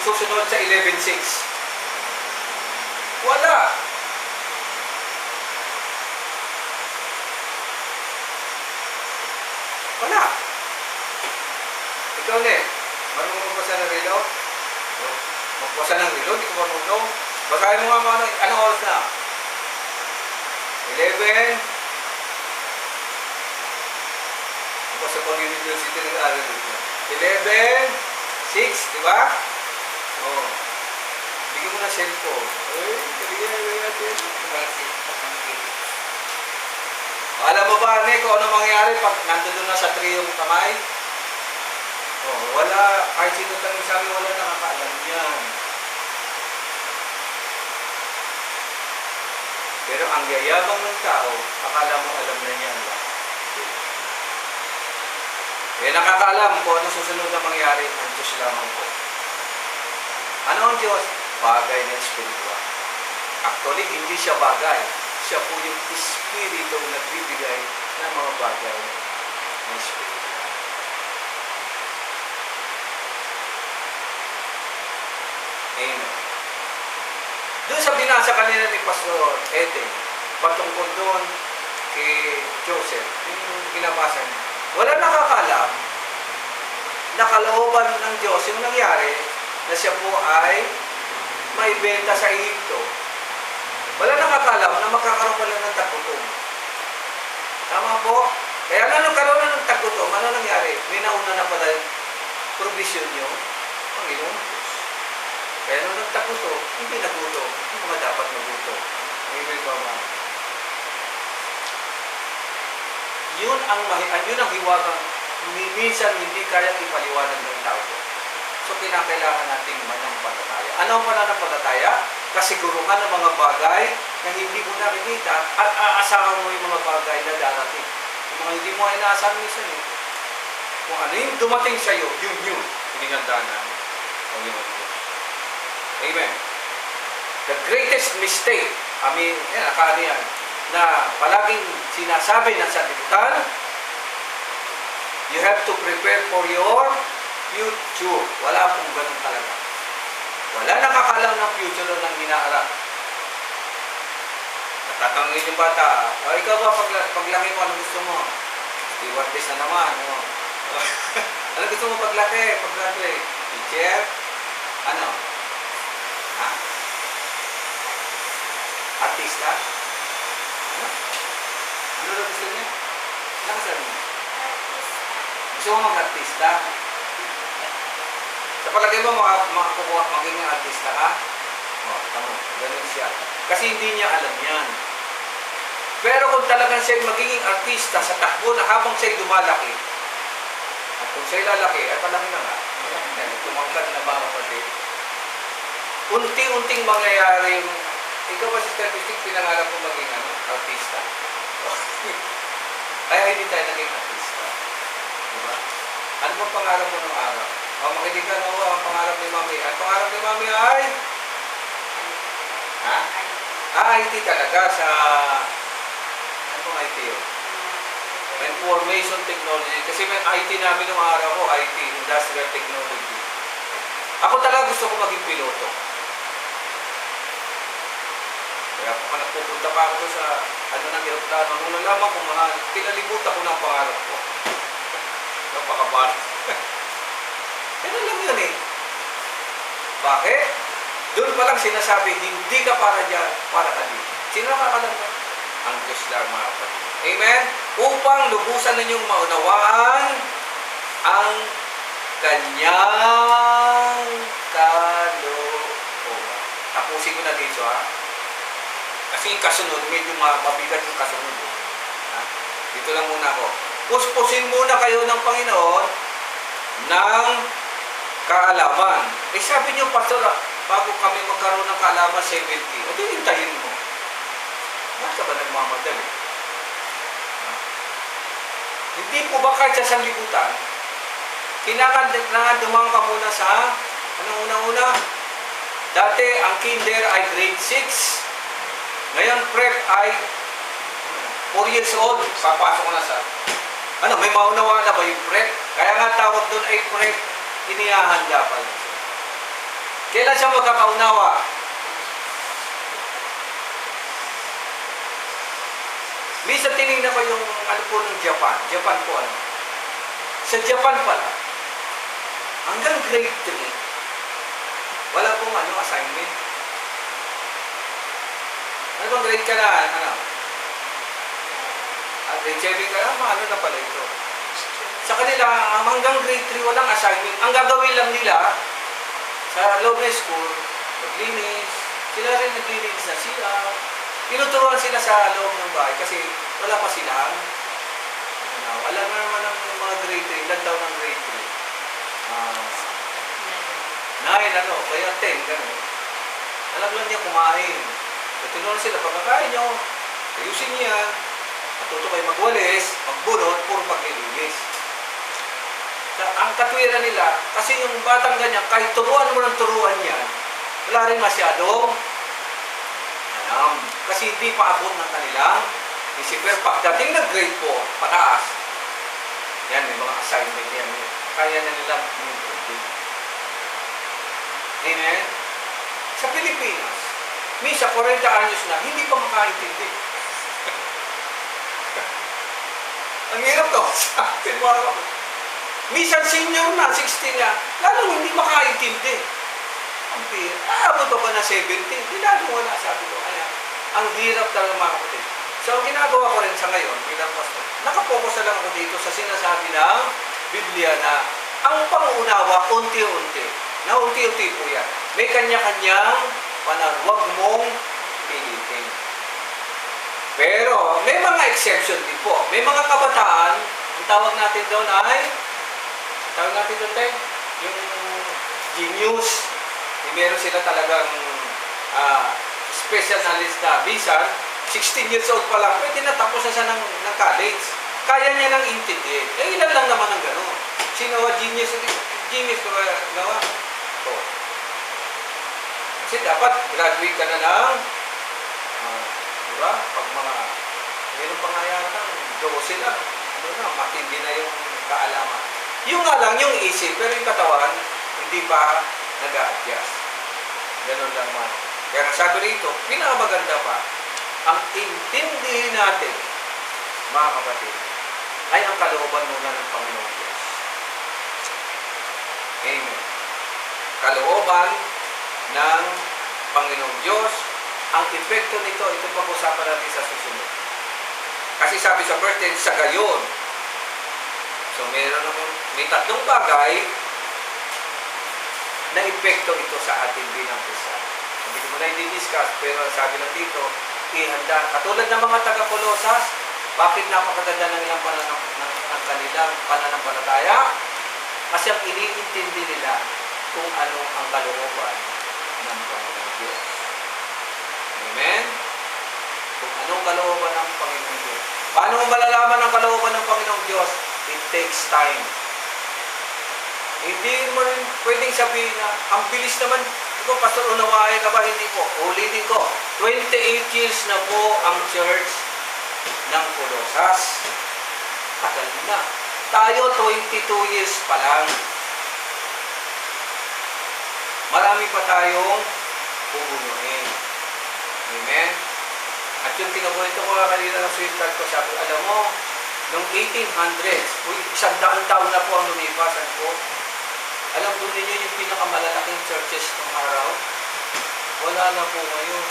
susunod sa 11.6? Wala. Wala. Ikaw, ne, marunong magbasa ng relo? Magbasa ng relo? Di ko marunong. Basahin mo nga mga anong oras na? 11. Ako sa pang university nag-aaral dito. 11, 6, di ba? Oo. Bigyan mo na cellphone. Ay, bigyan natin. Alam mo ba, ne, kung ano mangyayari pag nandun na sa tree yung kamay? Oh, wala. Kahit sino tanong sa amin, wala nakakaalam yan. Pero ang yayabang ng tao, akala mo alam na niya ang lahat. Kaya nakakaalam kung ano susunod na mangyari, ang Diyos lamang po. Ano ang Diyos? Bagay na spiritual. Actually, hindi siya bagay. Siya po yung Espiritu na nagbibigay ng mga bagay na spiritual. Amen. Doon sa binasa kanina ni Pastor Eden, patungkol doon kay Joseph, yung binabasa niya, wala nakakaalam na kalooban ng Diyos yung nangyari na siya po ay may benta sa Egypto. Wala nakakaalam na magkakaroon pala ng tagutong. Tama po? Kaya na nagkaroon na ng tagutong, ano nangyari? May nauna na pala yung provision nyo, Panginoon Diyos. Kaya nung nagtagutom, hindi nagutom. Hindi mga dapat nagutom. Amen ba ba? Yun ang hiwagang minsan hindi kayang ipaliwanag ng tao. So, kinakailangan nating manampalataya. Ano ang pananampalataya? Kasiguruhan ng mga bagay na hindi mo nakikita at aasahan mo yung mga bagay na darating. Yung mga hindi mo inaasahan minsan eh. Kung ano yung dumating sa iyo, yun, hinihanda na Panginoon Diyos. Amen. The greatest mistake, akaano yan, na palaging sinasabi ng sanlibutan, you have to prepare for your future. Wala pong ganun talaga. Wala nakakalam ng future ng hinaharap. Natatanungin yung bata, ikaw ba paglaki mo, ano gusto mo? Stewardess na naman. No? Ano gusto mo paglaki? Pag-graduate? Teacher? Ano? Ha? Artista? Ano? Ano na gusto niya? Ano ka sabi niya? Gusto mo mag-artista? Sa palagay mo, maging artista ka? O, tamo, ganun siya. Kasi hindi niya alam yan. Pero kung talagang siya magiging artista sa takbo na habang siya'y lumalaki, at kung siya'y lalaki, ay palaki na nga. Tumangkat na ba kapatid? Unti-unting mangyayari yung, ikaw ba si statistic, pinangarap mo maging artista? Kaya hindi tayo naging artista. Diba? Ano ba pangarap mo ng araw? Makinig ka mo, ang pangarap ni Mami. Ang pangarap ni Mami ay? Ha? IT talaga sa, ano pong IT yun? Information Technology. Kasi may IT namin nung araw ko, IT, Industrial Technology. Ako talaga gusto ko maging piloto. Kaya kung nagpupunta pa ako sa ng aeroplano, nung nalaman ko mahal, kinalimutan ko ng pangarap ko. Napakabarat. Ganun lang yun eh. Bakit? Doon pa lang sinasabi, hindi ka para dyan, para ka dito. Sino nakakalam mo? Ang Diyos lang mga kapatid. Amen? Upang lubusan ninyong maunawaan ang kanyang kalooban. Tapusin ko na dito ha. Kasi yung kasunod, medyo mabigat yung kasunod. Ha? Dito lang muna ako. Puspusin muna kayo ng Panginoon ng kaalaman. Eh sabi niyo, Pastor, bago kami magkaroon ng kaalaman 70, o di hintayin mo. Bakit ka ba nagmamadali? Hindi po ba kahit sa sanlibutan, kinakandumang ka muna sa, anong una-una? Dati, ang kinder ay grade 6. Ngayon, prep ay 4 years old. Papasok na sa, may maunawa na ba yung prep? Kaya nga tawag doon ay prep, inihahanda pa lang. Kailan siya magkakaunawa? Minsan tinignan ko yung ano po ng Japan. Japan po ano. Sa Japan pala, hanggang grade 3, wala pong ano, assignment. Ano bang grade ka na? Ano? Grade 7 ka na? Ano na pala ito? Sa kanila, hanggang grade 3, walang assignment. Ang gagawin lang nila, sa loob ng school, naglinis. Sila rin naglinis na sila. Tinuturuan sila sa loob ng bahay kasi wala pa silang. Alam na naman ng mga grade 3, ilan daw ng grade 3? 9, ano, kaya 10, gano'n. Alam lang niya kumain. So, tinuruan sila, pagkakain nyo, ayusin niya, matuto kayo magwalis, magbunot, puro paglilinis. Ang katwiran nila, kasi yung batang ganyan, kahit turuan mo ng turuan yan, wala rin masyadong alam. Kasi hindi pa abot ng kanilang isip. Pero pagdating ng grade 4, pataas, yan, may mga assignment yan. Kaya na nila mag-grade. Amen? Sa Pilipinas, minsan 40 anyos na, hindi pa makaintindi. Ang hirap to. Minsan senior na, 16 na, lalong hindi makaintindi. Ang hirap. Abot pa ba na 70? Hindi lalo wala, sabi ko. Ayan. Ang hirap talaga mga kapatid. So, ang ginagawa ko rin sa ngayon, bilang pastor, nakapokus na lang ako dito sa sinasabi ng Biblia na ang pangunawa, unti-unti. Na unti-unti po yan. May kanya-kanyang panarwag mong pilitin. Pero, may mga exception din po. May mga kabataan, ang tawag natin doon ay, yung genius. Meron sila talagang special knowledge na bisan, 16 years old pa lang, pwede na tapos na siya ng college. Kaya niya nang intindihin. Ilan lang naman ang gano'n. Sino genius? Genius ko ba gawa? Oh. Kasi dapat graduate ka na ng, diba? Pag mga, meron pa nga yata, 12 lang. Ano na, matindi na yung kaalaman. Yung nga lang, yung isip, pero yung katawan, hindi pa nag-a-adjust. Ganun lang man. Kaya sabi rito, pinakamaganda pa, ang intindihin natin, mga kapatid, ay ang kalooban muna ng Panginoon Diyos. Amen. Kalooban ng Panginoong Diyos, ang epekto nito, ito pag-usapan natin sa susunod. Kasi sabi sa verse 10, sa gayon. So, may tatlong bagay na epekto ito sa ating bilang Kristiyano. Hindi ko muna i-discuss, pero sabi lang dito, ihanda. Katulad ng mga taga-Kolosas, bakit napakaganda ng ilang ng kanilang pananampalataya? Kasi ang iniintindi nila kung ano ang kalooban ng Panginoon Diyos. Amen? Kung anong kalooban ng Panginoon Diyos. Paano mo malalaman ang kalooban ng Panginoong Diyos? It takes time. Hindi mo rin pwedeng sabihin na ang bilis naman. Ito, Pastor, unawain ka ba? Hindi po. Ulitin ko. 28 years na po ang church ng Colosas. Tagal na. Tayo, 22 years pa lang. Marami pa tayong pupunuin. Amen? At yung tinakwento ko kanina ng sweetheart ko, sabi, alam mo, noong 1800s, 100 taon na po ang lumipas. Ano po? Alam po ninyo yung pinakamalalaking churches ng araw? Wala na po ngayon.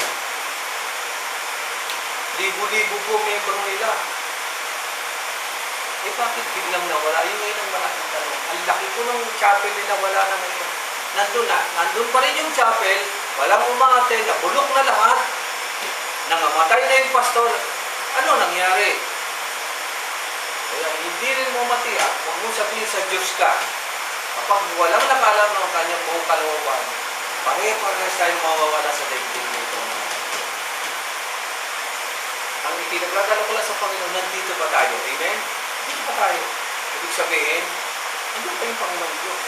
Libo-libo po membro nila. Eh bakit biglang nawala? Yun ngayon ang malaking tanong. Ang laki po ng chapel nila, wala na ngayon. Nandun pa rin yung chapel, walang umaattend, nabulok na lahat, nangamatay na yung pastor. Ano nangyari? Kaya hindi rin mo matiyak, huwag mo sabihin sa Diyos ka, kapag walang nakalam ng kanyang buong kalooban, pare-pares tayo mawawala sa daigdig nito. Ang itinaglalalo ko lang sa Panginoon, nandito pa tayo. Amen? Dito pa tayo. Ibig sabihin, nandito pa yung Panginoon Diyos.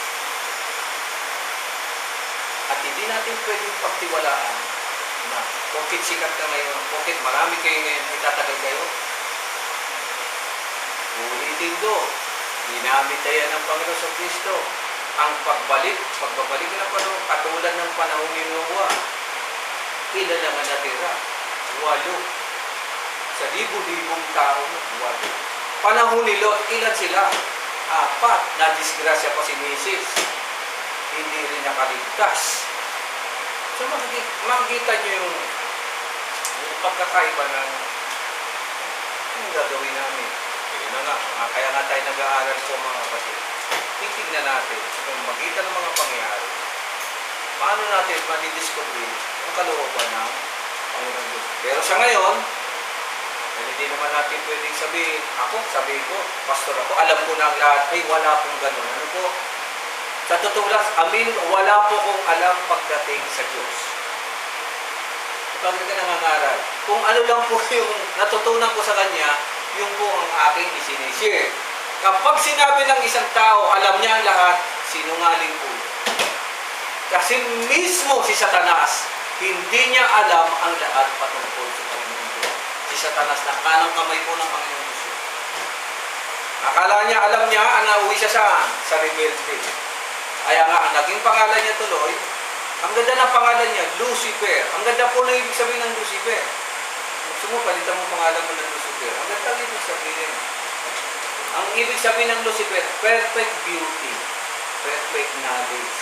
At hindi natin pwedeng pagtiwalaan na bakit sikat ka ngayon, bakit marami kayo ngayon, ay tatagal kayo. Ulitin do, ginamit tayo ng Panginoon sa Kristo. Ang pagbabalik ng Panginoon, katulad ng ng panahon ni Noah, ilan lang ang natira? 8. Sa libo-libong tao, 8. Panahon ni Lot, ilan sila? 4. Na-disgrasya pa si Mrs. Hindi rin nakaligtas. So makikita nyo yung pagkakaiba ng yung gagawin namin. Yun na nga, kaya nga tayo nag-aaral po mga kapatid. Titignan natin, makita ng mga pangyayari. Paano natin madidiscover ang kalooban ng Panginoon Diyos? Pero sa ngayon, hindi naman natin pwedeng sabihin, sabihin ko, pastor ako, alam ko na ang lahat, ay wala pong ganun. Ano po? Sa totoo lang, wala po kong alam pagdating sa Diyos. Kapag ka nangangaral, kung ano lang po yung natutunan ko sa Kanya, yung po ang aking isinishare. Kapag sinabi ng isang tao, alam niya ang lahat, sinungaling po. Kasi mismo si Satanas, hindi niya alam ang lahat patungkol sa Panginoon Diyos. Si Satanas na kanang kamay po ng Panginoon Diyos. Akala niya, alam niya, nauwi siya saan? Sa rebelde. Kaya nga, ang naging pangalan niya tuloy, ang ganda ng pangalan niya, Lucifer. Ang ganda po na ibig sabihin ng Lucifer. Gusto mo, palitan mo pangalan mo ng Lucifer. Ang ganda ang ibig sabihin. Ang ibig sabihin ng Lucifer, perfect beauty, perfect knowledge.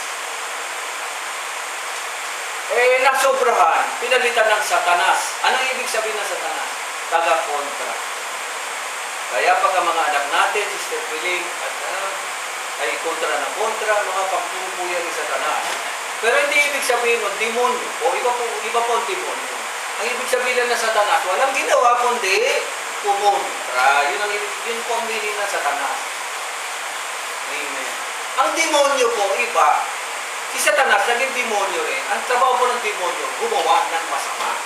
Nasobrahan, pinalitan ng Satanas. Anong ibig sabihin ng Satanas? Taga-kontra. Kaya pagka mga anak natin, Sister Piling, at ay kontra na kontra, mga pagpupo yan ni Satanas. Pero hindi ibig sabihin ng demonyo, o iba po ang demonyo. Ang ibig sabihin ng Satanas, walang ginawa kundi pumontra. Yun po ang meaning ng Satanas. Amen. Ang demonyo po, iba. Si Satanas, naging demonyo rin. Ang trabaho po ng demonyo, gumawa ng masama.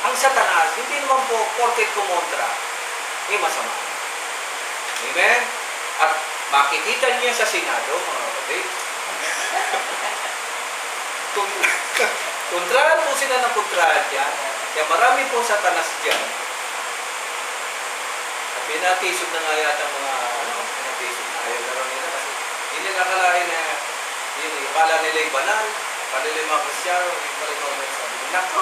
Ang Satanas, hindi naman po porket kumontra, masama. Amen? At makikita niya sa Senado, mga kapatid. Kontrahan po sila ng kontrahan dyan. Kaya marami po Satanas dyan. At pinatisod na nga yata mga, pinatisod na ayaw na nila kasi hindi nakalain na akala nila'y banal, akala nila'y mga Kristyano, akala nila'y mga sabi. Nako!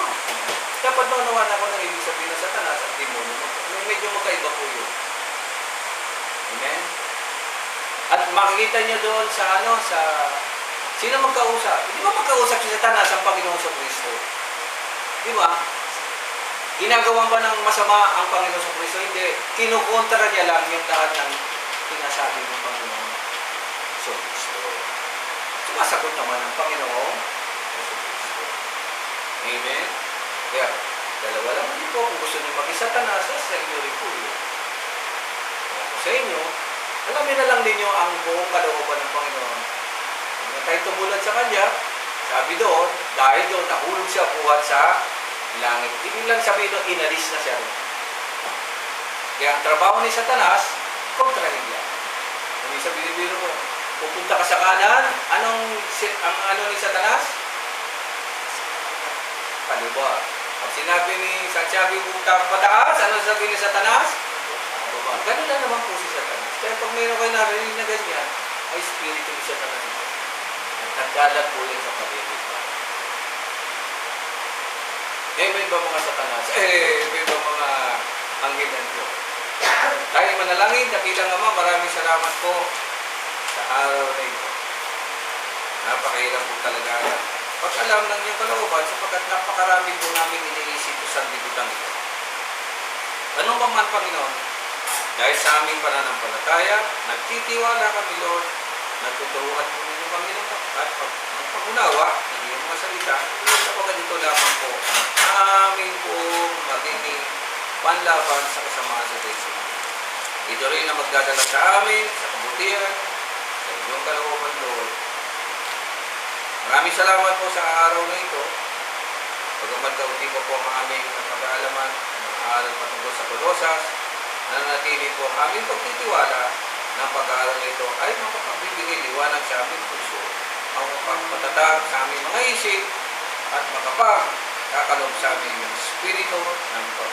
Dapat naunawan ako ng ibig sabihin ng Satanas at demonyo. Medyo magkaiba po yun. Amen? At makikita niyo doon sa sino magkausap? Hindi ba magkausap si Satanas ang Panginoon sa Kristo? Di ba? Ginagawa ba ng masama ang Panginoon sa Kristo? Hindi. Kinukontra niya lang yung lahat ng sinasabi ng Panginoon sa Kristo. Sumasagot naman ang Panginoon sa Kristo. Amen? Kaya, dalawa lang din po. Kung gusto niyo maging Satanas, sa inyo rin po yun. Sa inyo, alamin na lang ninyo ang buong kalooban ng Panginoon. Kung tayo tumulad sa Kanya, sabi doon, dahil doon, nahulog siya buhat sa langit. Ibig lang sabihin doon, inalis na siya rin. Kaya ang trabaho ni Satanas, kontrahin niya. Kung isa binibiro mo, pupunta ka sa kanan, ano ni Satanas? Kaliwa. Pag sinabi ni Santiago, pataas, ano sabi ni Satanas? Ganun lang naman po si Satanas. Kaya pag mayroon kayo narinig na ganyan, ay spirito ni Satanas. Nagkalat po yan sa paligid. May ba mga Satanas? May ba mga anggilan po? Tayo manalangin, dakilang Ama, maraming salamat po sa araw na ito. Napakahirap po talaga. Pag-alam ng iyong kalooban, sapagkat napakarami po namin iniisip sa sanlibutan ito. Anong ba man, Panginoon? Dahil sa aming pananampalataya, nagtitiwala kami, Lord, nagtuturuan po ninyo kami ng pag-unawa ng iyong mga salita. Sapagkat ito lamang po ang aming po magiging panlaban sa kasamaan sa Diyos. Ito rin na magdadala sa amin, sa kabutihan, sa iyong kalooban, Lord. Maraming salamat po sa araw na ito. Pagkamat kaunti po ang aming pag-aalaman, ang aaral patungkol sa Kolosas, nananatili po ang aming pagtitiwala ng pag-aaral nito ay makapagbibigay liwanag sa aming puso, makapagpatatag sa aming mga isip, at makapagkakalog sa aming espiritu ng pag.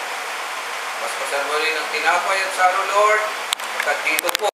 Mas pasal mo rin ang tinapay at saro, Lord, at dito po